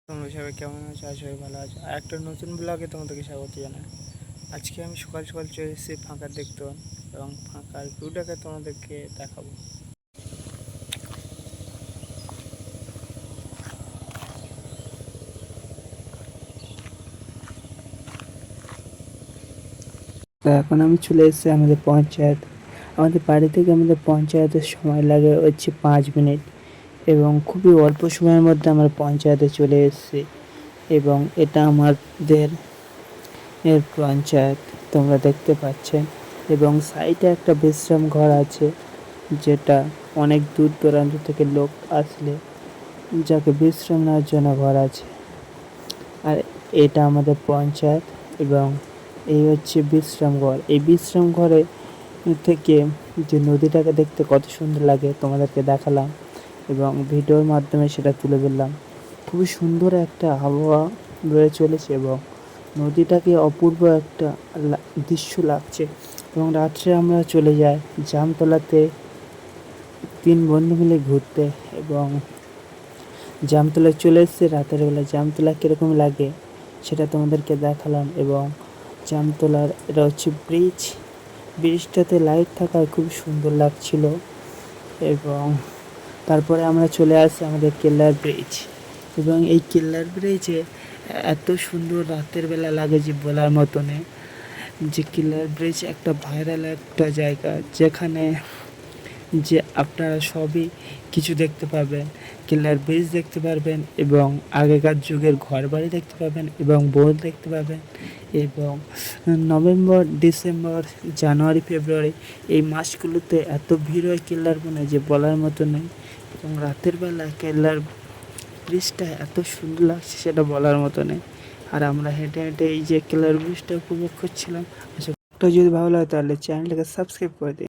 তোমরা সবাই কেমন আছো? আজ সবাই ভালো আছো। আর একটা নতুন ব্লগে তোমাদেরকে স্বাগত জানাই। আজকে আমি সকাল সকাল চলে এসেছি ফাঁকার দেখতে এবং ফাঁকার ভিউটাকে তোমাদেরকে দেখাবো। তো এখন আমি চলে এসেছি আমাদের পঞ্চায়েত। আমাদের বাড়ি থেকে আমাদের পঞ্চায়েতের সময় লাগে হচ্ছে 5 মিনিট এবং খুবই অল্প সময়ের মধ্যে আমরা পঞ্চায়েতে চলে এসেছি এবং এটা আমাদের পঞ্চায়েত তোমরা দেখতে পাচ্ছেন এবং সাইডে একটা বিশ্রাম ঘর আছে, যেটা অনেক দূর দূরান্ত থেকে লোক আসলে যাকে বিশ্রাম নেওয়ার জন্য ঘর আছে। আর এটা আমাদের পঞ্চায়েত এবং এই হচ্ছে বিশ্রাম ঘর। এই বিশ্রাম ঘরে থেকে যে নদীটাকে দেখতে কত সুন্দর লাগে তোমাদেরকে দেখালাম এবং ভিডিওর মাধ্যমে সেটা তুলে ধরলাম। খুবই সুন্দর একটা আবহাওয়া রয়ে চলেছে এবং নদীটাকে অপূর্ব একটা দৃশ্য লাগছে। এবং রাত্রে আমরা চলে যাই জামতলাতে 3 বন্ধু মিলে ঘুরতে এবং জামতলায় চলে এসেছি রাতের বেলা। জামতলা কীরকম লাগে সেটা তোমাদেরকে দেখালাম এবং জামতলার এটা হচ্ছে ব্রিজটাতে লাইট থাকায় খুব সুন্দর লাগছিল। এবং তারপরে আমরা চলে আসি আমাদের কেল্লার ব্রিজ এবং এই কেল্লার ব্রিজে এত সুন্দর রাতের বেলা লাগে যে বলার মতো নেই। যে কেল্লার ব্রিজ একটা ভাইরাল একটা জায়গা, যেখানে যে আপনারা সবই কিছু দেখতে পাবেন। কেল্লার ব্রিজ দেখতে পারবেন এবং আগেকার যুগের ঘরবাড়ি দেখতে পাবেন এবং বোট দেখতে পাবেন। এবং নভেম্বর, ডিসেম্বর, জানুয়ারি, ফেব্রুয়ারি এই মাসগুলোতে এত ভিড় হয় কেল্লার বনে যে বলার মতো নেই। এবং রাতের বেলা কেল্লার ব্রিজটা এত সুন্দর লাগছে সেটা বলার মতো নেই। আর আমরা হেঁটে হেঁটে এই যে কেল্লার ব্রিজটা উপভোগ করছিলাম। আচ্ছা, যদি ভালো লাগে তাহলে চ্যানেলটাকে সাবস্ক্রাইব করে দিন।